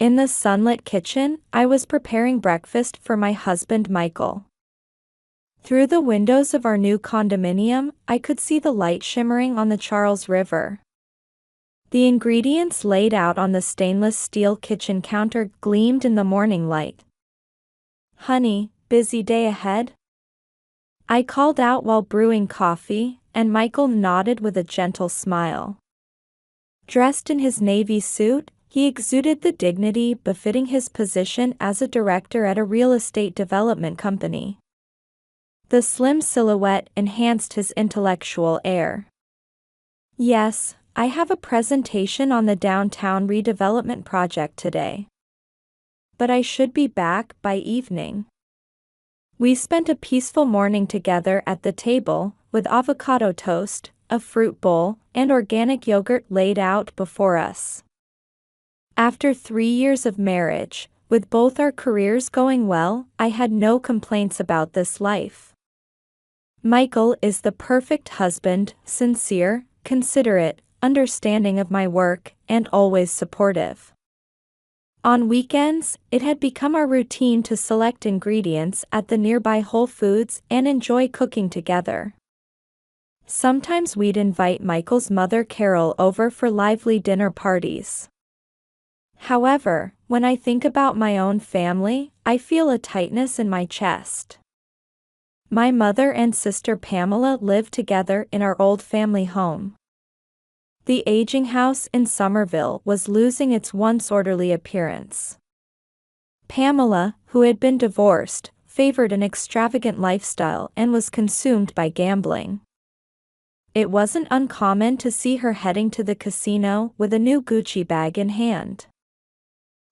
In the sunlit kitchen, I was preparing breakfast for my husband Michael. Through the windows of our new condominium, I could see the light shimmering on the Charles River. The ingredients laid out on the stainless steel kitchen counter gleamed in the morning light. "Honey, busy day ahead?" I called out while brewing coffee, and Michael nodded with a gentle smile. Dressed in his navy suit, he exuded the dignity befitting his position as a director at a real estate development company. The slim silhouette enhanced his intellectual air. "Yes, I have a presentation on the downtown redevelopment project today. But I should be back by evening." We spent a peaceful morning together at the table, with avocado toast, a fruit bowl, and organic yogurt laid out before us. After 3 years of marriage, with both our careers going well, I had no complaints about this life. Michael is the perfect husband, sincere, considerate, understanding of my work, and always supportive. On weekends, it had become our routine to select ingredients at the nearby Whole Foods and enjoy cooking together. Sometimes we'd invite Michael's mother Carol over for lively dinner parties. However, when I think about my own family, I feel a tightness in my chest. My mother and sister Pamela live together in our old family home. The aging house in Somerville was losing its once orderly appearance. Pamela, who had been divorced, favored an extravagant lifestyle and was consumed by gambling. It wasn't uncommon to see her heading to the casino with a new Gucci bag in hand.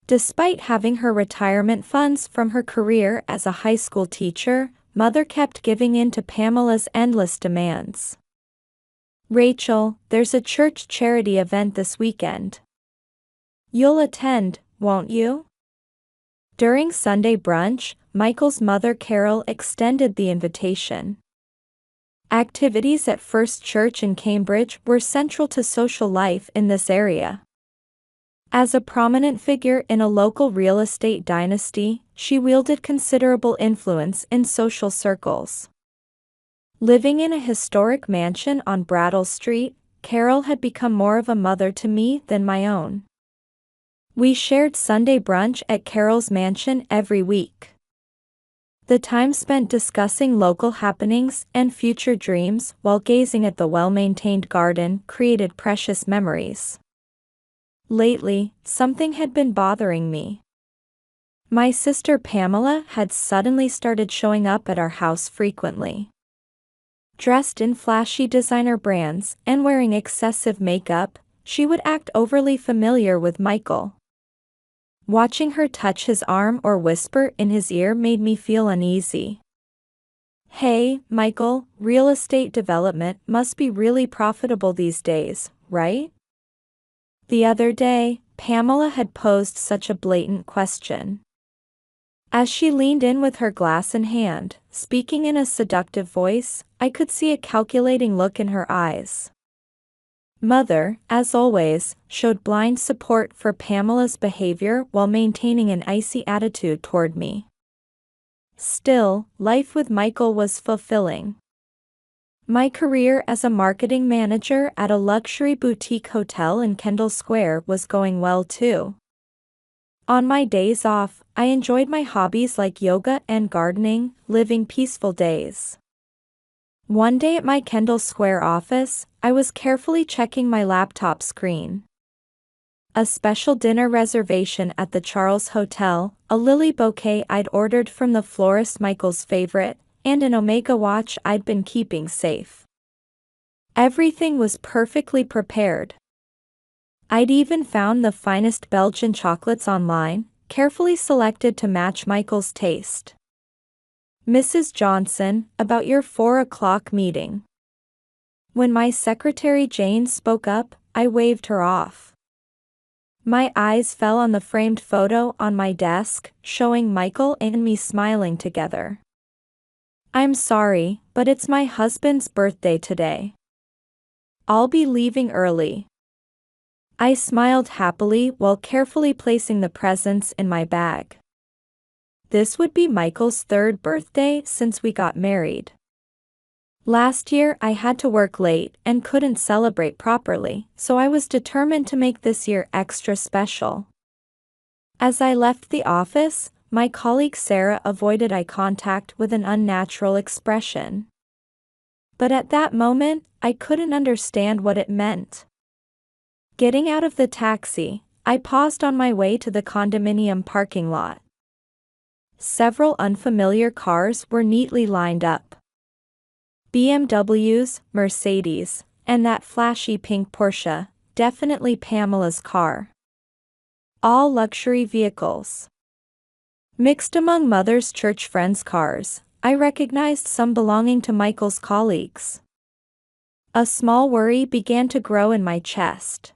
Despite having her retirement funds from her career as a high school teacher, Mother kept giving in to Pamela's endless demands. "Rachel, there's a church charity event this weekend. You'll attend, won't you?" During Sunday brunch, Michael's mother Carol extended the invitation. Activities at First Church in Cambridge were central to social life in this area. As a prominent figure in a local real estate dynasty, she wielded considerable influence in social circles. Living in a historic mansion on Brattle Street, Carol had become more of a mother to me than my own. We shared Sunday brunch at Carol's mansion every week. The time spent discussing local happenings and future dreams while gazing at the well-maintained garden created precious memories. Lately, something had been bothering me. My sister Pamela had suddenly started showing up at our house frequently. Dressed in flashy designer brands and wearing excessive makeup, she would act overly familiar with Michael. Watching her touch his arm or whisper in his ear made me feel uneasy. "Hey, Michael, real estate development must be really profitable these days, right?" The other day, Pamela had posed such a blatant question. As she leaned in with her glass in hand, speaking in a seductive voice, I could see a calculating look in her eyes. Mother, as always, showed blind support for Pamela's behavior while maintaining an icy attitude toward me. Still, life with Michael was fulfilling. My career as a marketing manager at a luxury boutique hotel in Kendall Square was going well too. On my days off, I enjoyed my hobbies like yoga and gardening, living peaceful days. One day at my Kendall Square office, I was carefully checking my laptop screen. A special dinner reservation at the Charles Hotel, a lily bouquet I'd ordered from the florist Michael's favorite, and an Omega watch I'd been keeping safe. Everything was perfectly prepared. I'd even found the finest Belgian chocolates online, carefully selected to match Michael's taste. "Mrs. Johnson, about your 4 o'clock meeting." When my secretary Jane spoke up, I waved her off. My eyes fell on the framed photo on my desk, showing Michael and me smiling together. "I'm sorry, but it's my husband's birthday today. I'll be leaving early." I smiled happily while carefully placing the presents in my bag. This would be Michael's third birthday since we got married. Last year I had to work late and couldn't celebrate properly, so I was determined to make this year extra special. As I left the office, my colleague Sarah avoided eye contact with an unnatural expression. But at that moment, I couldn't understand what it meant. Getting out of the taxi, I paused on my way to the condominium parking lot. Several unfamiliar cars were neatly lined up. BMWs, Mercedes, and that flashy pink Porsche, definitely Pamela's car. All luxury vehicles. Mixed among Mother's church friends' cars, I recognized some belonging to Michael's colleagues. A small worry began to grow in my chest.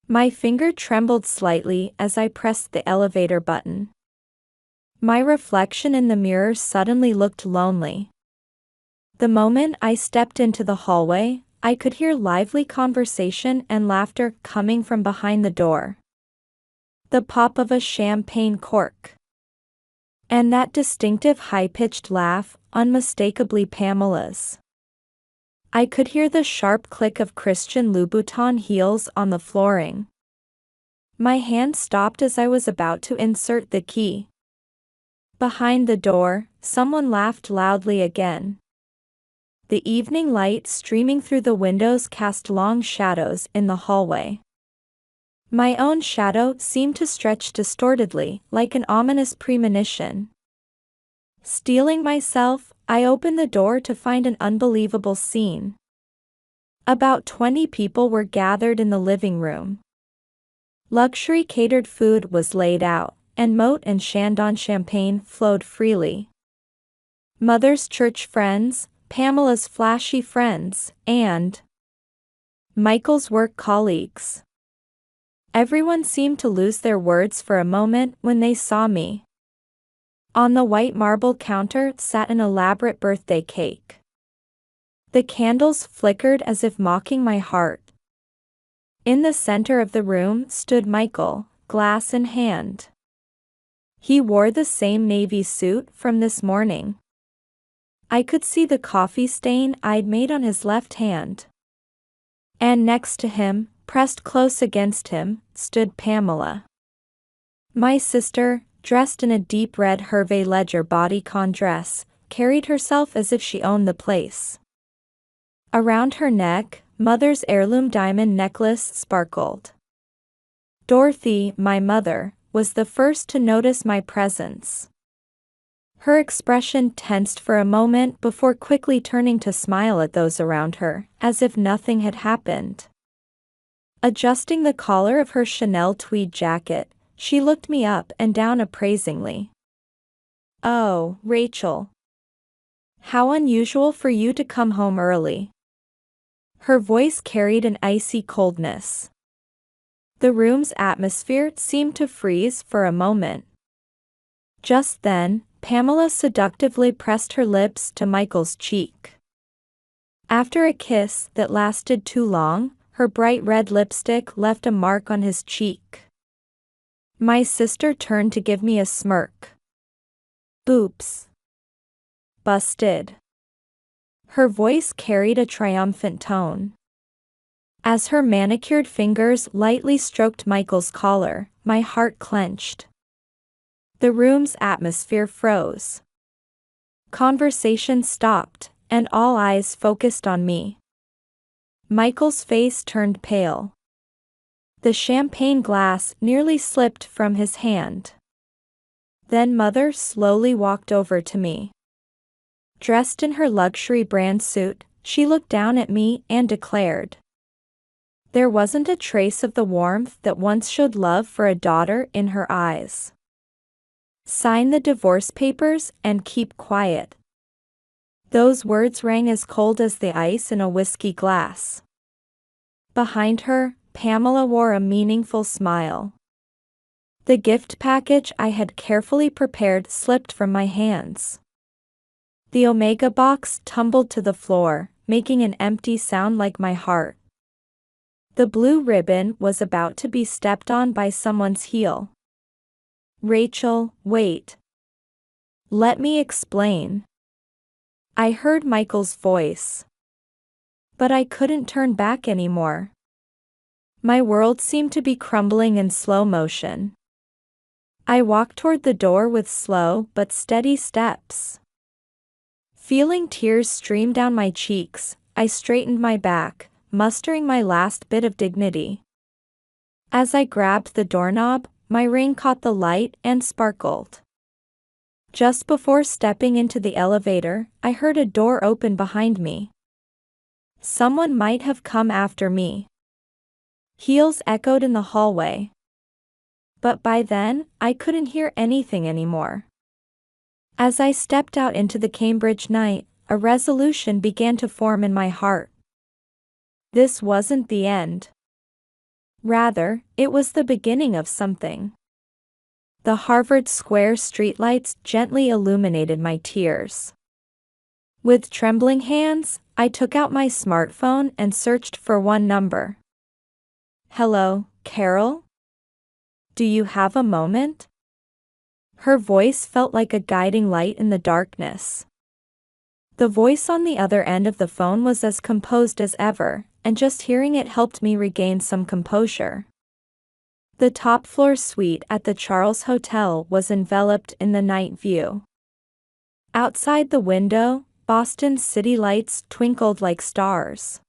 My finger trembled slightly as I pressed the elevator button. My reflection in the mirror suddenly looked lonely. The moment I stepped into the hallway, I could hear lively conversation and laughter coming from behind the door. The pop of a champagne cork. And that distinctive high-pitched laugh, unmistakably Pamela's. I could hear the sharp click of Christian Louboutin heels on the flooring. My hand stopped as I was about to insert the key. Behind the door, someone laughed loudly again. The evening light streaming through the windows cast long shadows in the hallway. My own shadow seemed to stretch distortedly, like an ominous premonition. Steeling myself, I opened the door to find an unbelievable scene. About 20 people were gathered in the living room. Luxury catered food was laid out, and Moët and Chandon champagne flowed freely. Mother's church friends, Pamela's flashy friends, and Michael's work colleagues. Everyone seemed to lose their words for a moment when they saw me. On the white marble counter sat an elaborate birthday cake. The candles flickered as if mocking my heart. In the center of the room stood Michael, glass in hand. He wore the same navy suit from this morning. I could see the coffee stain I'd made on his left hand. And next to him, pressed close against him, stood Pamela. My sister, dressed in a deep red Hervé Leger bodycon dress, carried herself as if she owned the place. Around her neck, Mother's heirloom diamond necklace sparkled. Dorothy, my mother, was the first to notice my presence. Her expression tensed for a moment before quickly turning to smile at those around her, as if nothing had happened. Adjusting the collar of her Chanel tweed jacket, she looked me up and down appraisingly. "Oh, Rachel. How unusual for you to come home early." Her voice carried an icy coldness. The room's atmosphere seemed to freeze for a moment. Just then, Pamela seductively pressed her lips to Michael's cheek. After a kiss that lasted too long, her bright red lipstick left a mark on his cheek. My sister turned to give me a smirk. "Oops. Busted." Her voice carried a triumphant tone. As her manicured fingers lightly stroked Michael's collar, my heart clenched. The room's atmosphere froze. Conversation stopped, and all eyes focused on me. Michael's face turned pale. The champagne glass nearly slipped from his hand. Then Mother slowly walked over to me. Dressed in her luxury brand suit, she looked down at me and declared. There wasn't a trace of the warmth that once showed love for a daughter in her eyes. "Sign the divorce papers and keep quiet." Those words rang as cold as the ice in a whiskey glass. Behind her, Pamela wore a meaningful smile. The gift package I had carefully prepared slipped from my hands. The Omega box tumbled to the floor, making an empty sound like my heart. The blue ribbon was about to be stepped on by someone's heel. Rachel, wait. Let me explain. I heard Michael's voice. But I couldn't turn back anymore. My world seemed to be crumbling in slow motion. I walked toward the door with slow but steady steps. Feeling tears stream down my cheeks, I straightened my back, mustering my last bit of dignity. As I grabbed the doorknob, my ring caught the light and sparkled. Just before stepping into the elevator, I heard a door open behind me. Someone might have come after me. Heels echoed in the hallway. But by then, I couldn't hear anything anymore. As I stepped out into the Cambridge night, a resolution began to form in my heart. This wasn't the end. Rather, it was the beginning of something. The Harvard Square streetlights gently illuminated my tears. With trembling hands, I took out my smartphone and searched for one number. Hello, Carol? Do you have a moment? Her voice felt like a guiding light in the darkness. The voice on the other end of the phone was as composed as ever, and just hearing it helped me regain some composure. The top-floor suite at the Charles Hotel was enveloped in the night view. Outside the window, Boston's city lights twinkled like stars.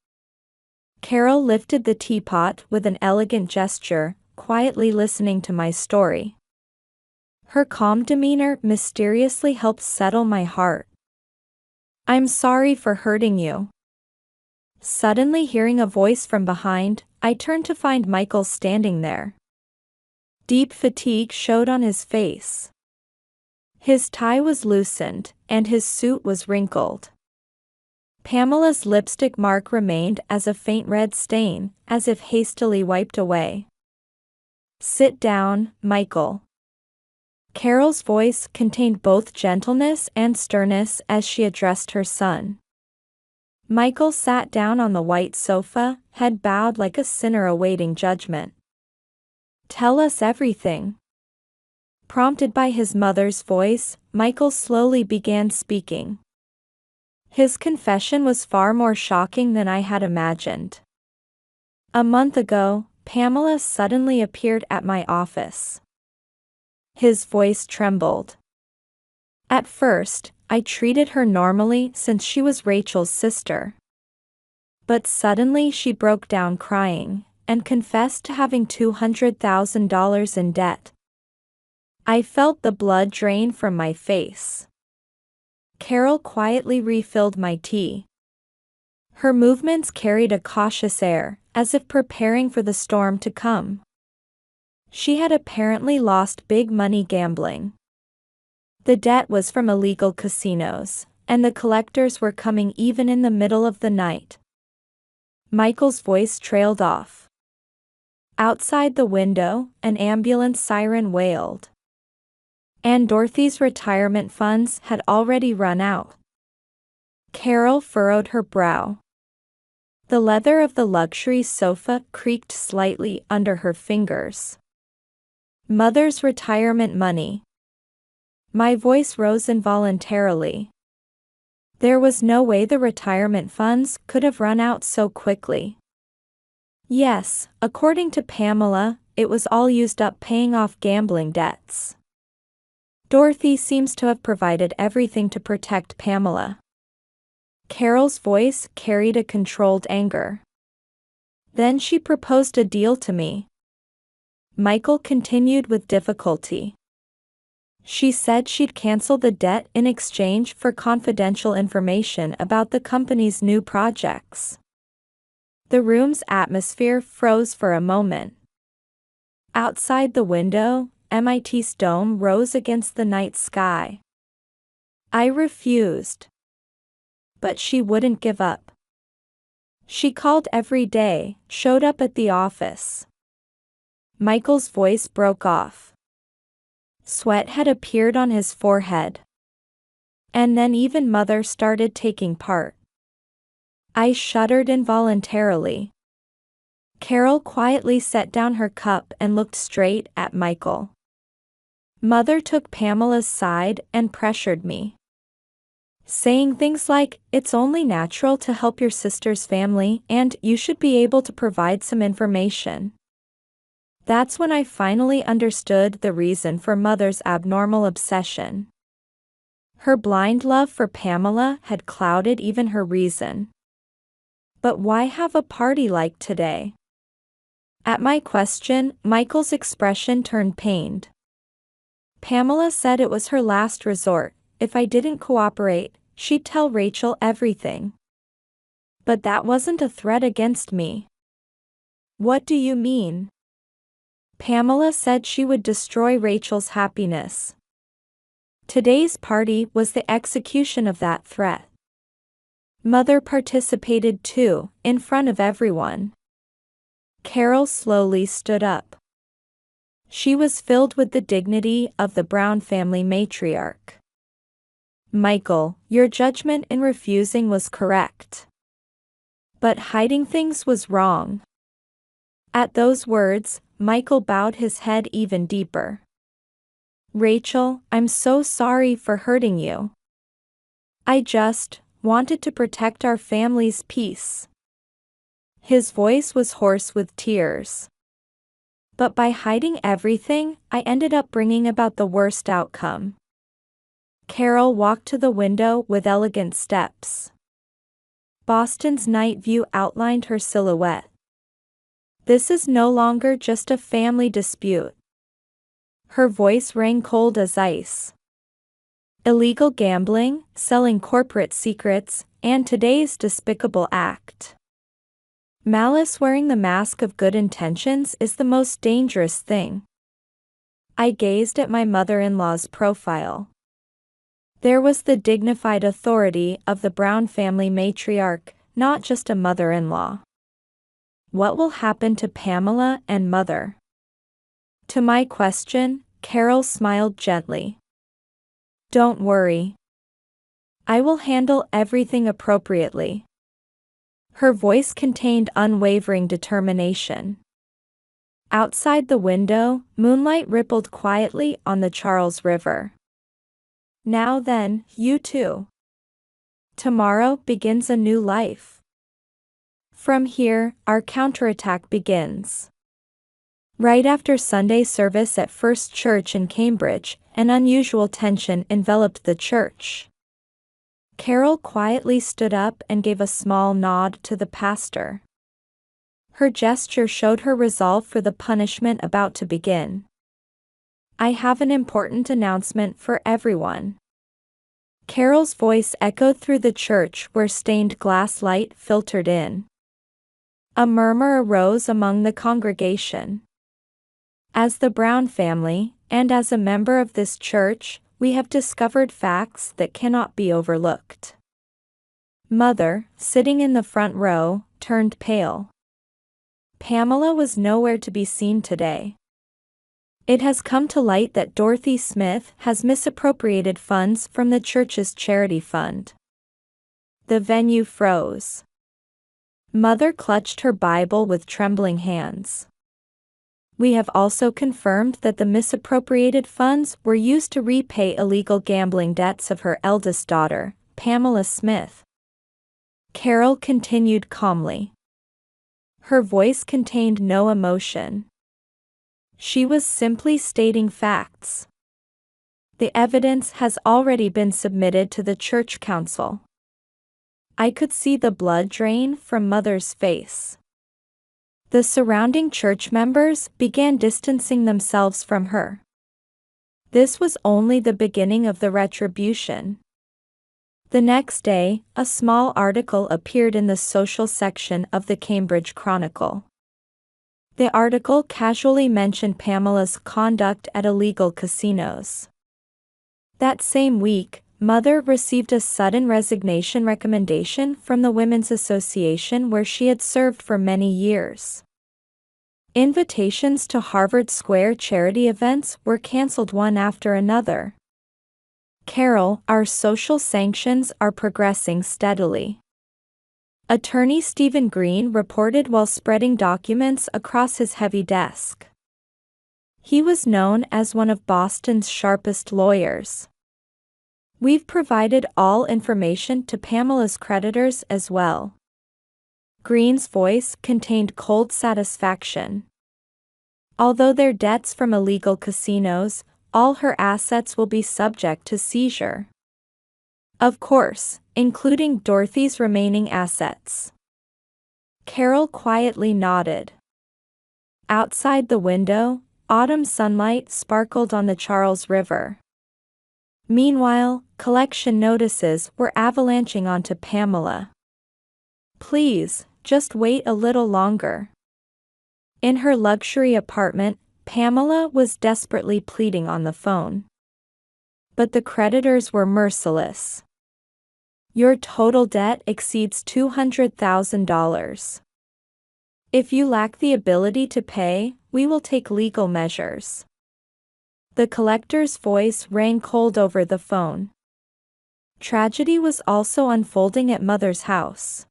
Carol lifted the teapot with an elegant gesture, quietly listening to my story. Her calm demeanor mysteriously helped settle my heart. I'm sorry for hurting you. Suddenly hearing a voice from behind, I turned to find Michael standing there. Deep fatigue showed on his face. His tie was loosened, and his suit was wrinkled. Pamela's lipstick mark remained as a faint red stain, as if hastily wiped away. Sit down, Michael. Carol's voice contained both gentleness and sternness as she addressed her son. Michael sat down on the white sofa, head bowed like a sinner awaiting judgment. Tell us everything. Prompted by his mother's voice, Michael slowly began speaking. His confession was far more shocking than I had imagined. A month ago, Pamela suddenly appeared at my office. His voice trembled. At first, I treated her normally since she was Rachel's sister. But suddenly she broke down crying, and confessed to having $200,000 in debt. I felt the blood drain from my face. Carol quietly refilled my tea. Her movements carried a cautious air, as if preparing for the storm to come. She had apparently lost big money gambling. The debt was from illegal casinos, and the collectors were coming even in the middle of the night. Michael's voice trailed off. Outside the window, an ambulance siren wailed. And Dorothy's retirement funds had already run out. Carol furrowed her brow. The leather of the luxury sofa creaked slightly under her fingers. Mother's retirement money. My voice rose involuntarily. There was no way the retirement funds could have run out so quickly. Yes, according to Pamela, it was all used up paying off gambling debts. Dorothy seems to have provided everything to protect Pamela. Carol's voice carried a controlled anger. Then she proposed a deal to me. Michael continued with difficulty. She said she'd cancel the debt in exchange for confidential information about the company's new projects. The room's atmosphere froze for a moment. Outside the window, MIT's dome rose against the night sky. I refused. But she wouldn't give up. She called every day, showed up at the office. Michael's voice broke off. Sweat had appeared on his forehead. And then even Mother started taking part. I shuddered involuntarily. Carol quietly set down her cup and looked straight at Michael. Mother took Pamela's side and pressured me, saying things like, "It's only natural to help your sister's family and you should be able to provide some information." That's when I finally understood the reason for Mother's abnormal obsession. Her blind love for Pamela had clouded even her reason. But why have a party like today? At my question, Michael's expression turned pained. Pamela said it was her last resort. If I didn't cooperate, she'd tell Rachel everything. But that wasn't a threat against me. What do you mean? Pamela said she would destroy Rachel's happiness. Today's party was the execution of that threat. Mother participated too, in front of everyone. Carol slowly stood up. She was filled with the dignity of the Brown family matriarch. Michael, your judgment in refusing was correct. But hiding things was wrong. At those words, Michael bowed his head even deeper. Rachel, I'm so sorry for hurting you. I just wanted to protect our family's peace. His voice was hoarse with tears. But by hiding everything, I ended up bringing about the worst outcome. Carol walked to the window with elegant steps. Boston's night view outlined her silhouette. This is no longer just a family dispute. Her voice rang cold as ice. Illegal gambling, selling corporate secrets, and today's despicable act. Malice wearing the mask of good intentions is the most dangerous thing. I gazed at my mother-in-law's profile. There was the dignified authority of the Brown family matriarch, not just a mother-in-law. What will happen to Pamela and Mother? To my question, Carol smiled gently. Don't worry. I will handle everything appropriately. Her voice contained unwavering determination. Outside the window, moonlight rippled quietly on the Charles River. Now then, you two. Tomorrow begins a new life. From here, our counterattack begins. Right after Sunday service at First Church in Cambridge, an unusual tension enveloped the church. Carol quietly stood up and gave a small nod to the pastor. Her gesture showed her resolve for the punishment about to begin. I have an important announcement for everyone. Carol's voice echoed through the church where stained glass light filtered in. A murmur arose among the congregation. As the Brown family, and as a member of this church, we have discovered facts that cannot be overlooked. Mother, sitting in the front row, turned pale. Pamela was nowhere to be seen today. It has come to light that Dorothy Smith has misappropriated funds from the church's charity fund. The venue froze. Mother clutched her Bible with trembling hands. We have also confirmed that the misappropriated funds were used to repay illegal gambling debts of her eldest daughter, Pamela Smith. Carol continued calmly. Her voice contained no emotion. She was simply stating facts. The evidence has already been submitted to the church council. I could see the blood drain from Mother's face. The surrounding church members began distancing themselves from her. This was only the beginning of the retribution. The next day, a small article appeared in the social section of the Cambridge Chronicle. The article casually mentioned Pamela's conduct at illegal casinos. That same week, Mother received a sudden resignation recommendation from the Women's Association where she had served for many years. Invitations to Harvard Square charity events were canceled one after another. Carol, our social sanctions are progressing steadily. Attorney Stephen Green reported while spreading documents across his heavy desk. He was known as one of Boston's sharpest lawyers. We've provided all information to Pamela's creditors as well. Green's voice contained cold satisfaction. Although their debts from illegal casinos, all her assets will be subject to seizure. Of course, including Dorothy's remaining assets. Carol quietly nodded. Outside the window, autumn sunlight sparkled on the Charles River. Meanwhile, collection notices were avalanching onto Pamela. Please, just wait a little longer. In her luxury apartment, Pamela was desperately pleading on the phone. But the creditors were merciless. Your total debt exceeds $200,000. If you lack the ability to pay, we will take legal measures. The collector's voice rang cold over the phone. Tragedy was also unfolding at Mother's house.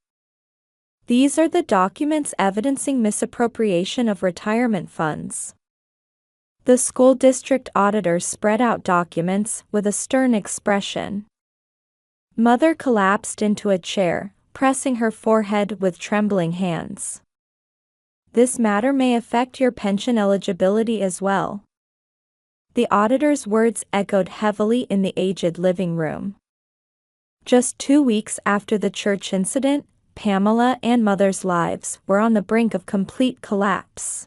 These are the documents evidencing misappropriation of retirement funds. The school district auditor spread out documents with a stern expression. Mother collapsed into a chair, pressing her forehead with trembling hands. This matter may affect your pension eligibility as well. The auditor's words echoed heavily in the aged living room. Just 2 weeks after the church incident, Pamela and Mother's lives were on the brink of complete collapse.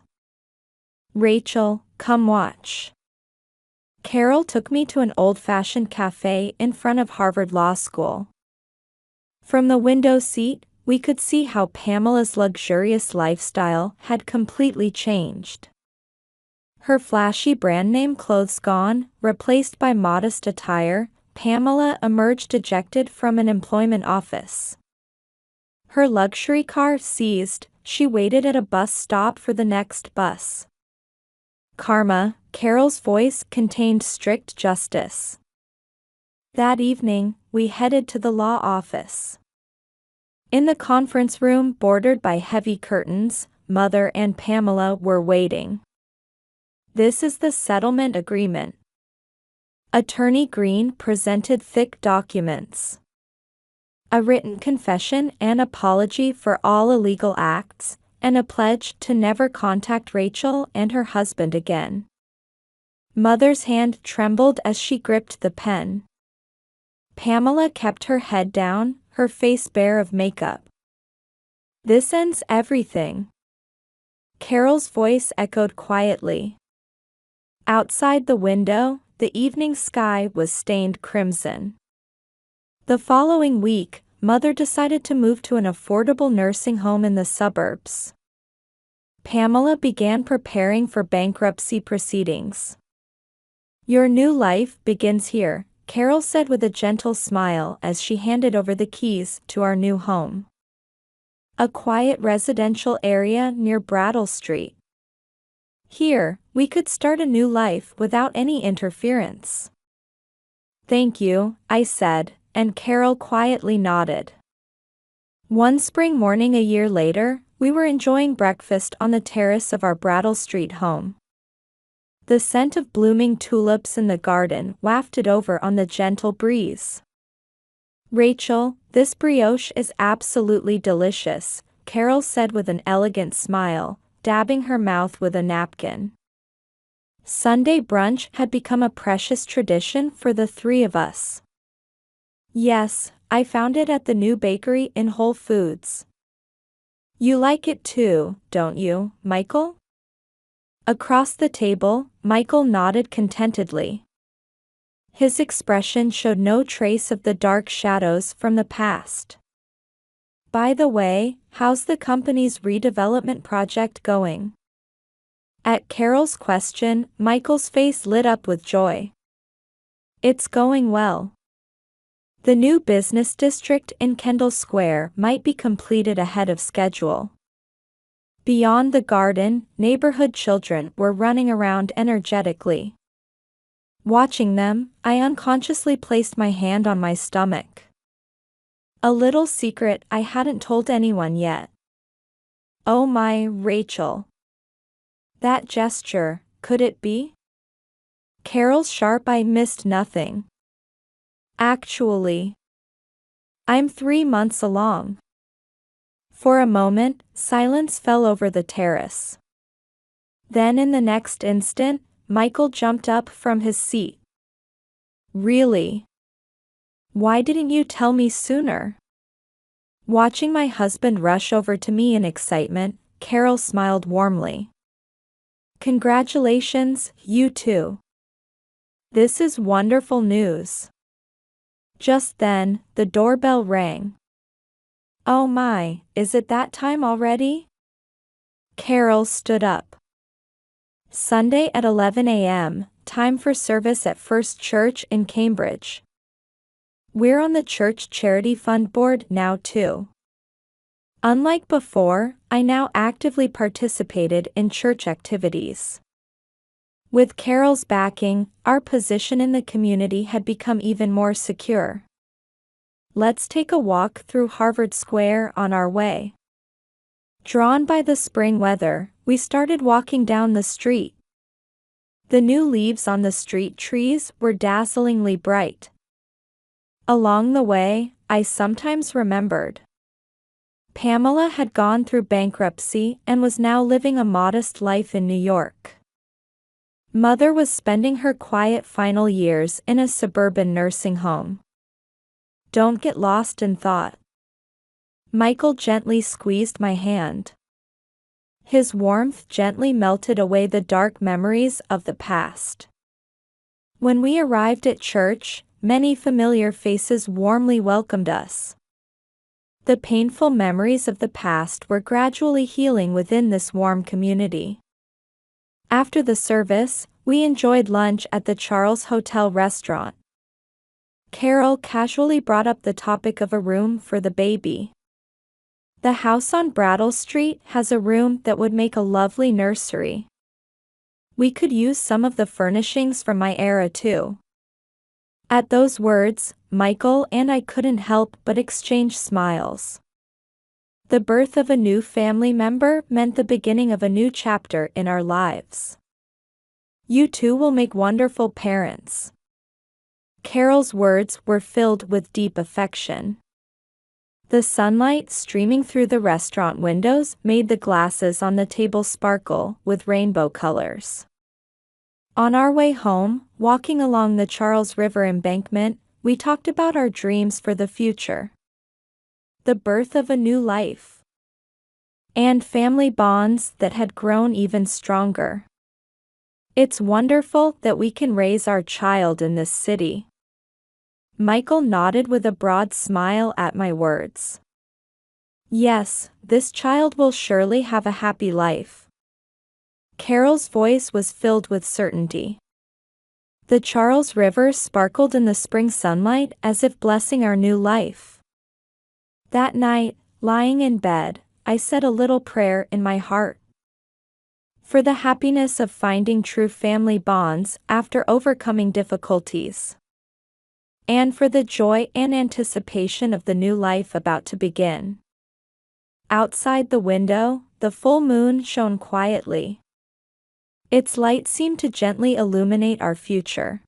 Rachel, come watch. Carol took me to an old-fashioned cafe in front of Harvard Law School. From the window seat, we could see how Pamela's luxurious lifestyle had completely changed. Her flashy brand-name clothes gone, replaced by modest attire, Pamela emerged ejected from an employment office. Her luxury car seized, she waited at a bus stop for the next bus. Karma, Carol's voice contained strict justice. That evening, we headed to the law office. In the conference room bordered by heavy curtains, Mother and Pamela were waiting. This is the settlement agreement. Attorney Green presented thick documents. A written confession and apology for all illegal acts, and a pledge to never contact Rachel and her husband again. Mother's hand trembled as she gripped the pen. Pamela kept her head down, her face bare of makeup. This ends everything. Carol's voice echoed quietly. Outside the window, the evening sky was stained crimson. The following week, Mother decided to move to an affordable nursing home in the suburbs. Pamela began preparing for bankruptcy proceedings. Your new life begins here, Carol said with a gentle smile as she handed over the keys to our new home. A quiet residential area near Brattle Street. Here, we could start a new life without any interference. Thank you, I said, and Carol quietly nodded. One spring morning a year later, we were enjoying breakfast on the terrace of our Brattle Street home. The scent of blooming tulips in the garden wafted over on the gentle breeze. Rachel, this brioche is absolutely delicious, Carol said with an elegant smile, dabbing her mouth with a napkin. Sunday brunch had become a precious tradition for the three of us. Yes, I found it at the new bakery in Whole Foods. You like it too, don't you, Michael? Across the table, Michael nodded contentedly. His expression showed no trace of the dark shadows from the past. By the way, how's the company's redevelopment project going? At Carol's question, Michael's face lit up with joy. It's going well. The new business district in Kendall Square might be completed ahead of schedule. Beyond the garden, neighborhood children were running around energetically. Watching them, I unconsciously placed my hand on my stomach. A little secret I hadn't told anyone yet. Oh my, Rachel. That gesture, could it be? Carol's sharp eye missed nothing. Actually, I'm 3 months along. For a moment, silence fell over the terrace. Then in the next instant, Michael jumped up from his seat. Really? Why didn't you tell me sooner? Watching my husband rush over to me in excitement, Carol smiled warmly. Congratulations, you too. This is wonderful news. Just then, the doorbell rang. Oh my, is it that time already? Carol stood up. Sunday at 11 a.m., time for service at First Church in Cambridge. We're on the church charity fund board now too. Unlike before, I now actively participated in church activities. With Carol's backing, our position in the community had become even more secure. Let's take a walk through Harvard Square on our way. Drawn by the spring weather, we started walking down the street. The new leaves on the street trees were dazzlingly bright. Along the way, I sometimes remembered. Pamela had gone through bankruptcy and was now living a modest life in New York. Mother was spending her quiet final years in a suburban nursing home. Don't get lost in thought. Michael gently squeezed my hand. His warmth gently melted away the dark memories of the past. When we arrived at church, many familiar faces warmly welcomed us. The painful memories of the past were gradually healing within this warm community. After the service, we enjoyed lunch at the Charles Hotel restaurant. Carol casually brought up the topic of a room for the baby. The house on Brattle Street has a room that would make a lovely nursery. We could use some of the furnishings from my era too. At those words, Michael and I couldn't help but exchange smiles. The birth of a new family member meant the beginning of a new chapter in our lives. You two will make wonderful parents. Carol's words were filled with deep affection. The sunlight streaming through the restaurant windows made the glasses on the table sparkle with rainbow colors. On our way home, walking along the Charles River embankment, we talked about our dreams for the future. The birth of a new life. And family bonds that had grown even stronger. It's wonderful that we can raise our child in this city. Michael nodded with a broad smile at my words. Yes, this child will surely have a happy life. Carol's voice was filled with certainty. The Charles River sparkled in the spring sunlight as if blessing our new life. That night, lying in bed, I said a little prayer in my heart. For the happiness of finding true family bonds after overcoming difficulties. And for the joy and anticipation of the new life about to begin. Outside the window, the full moon shone quietly. Its light seemed to gently illuminate our future.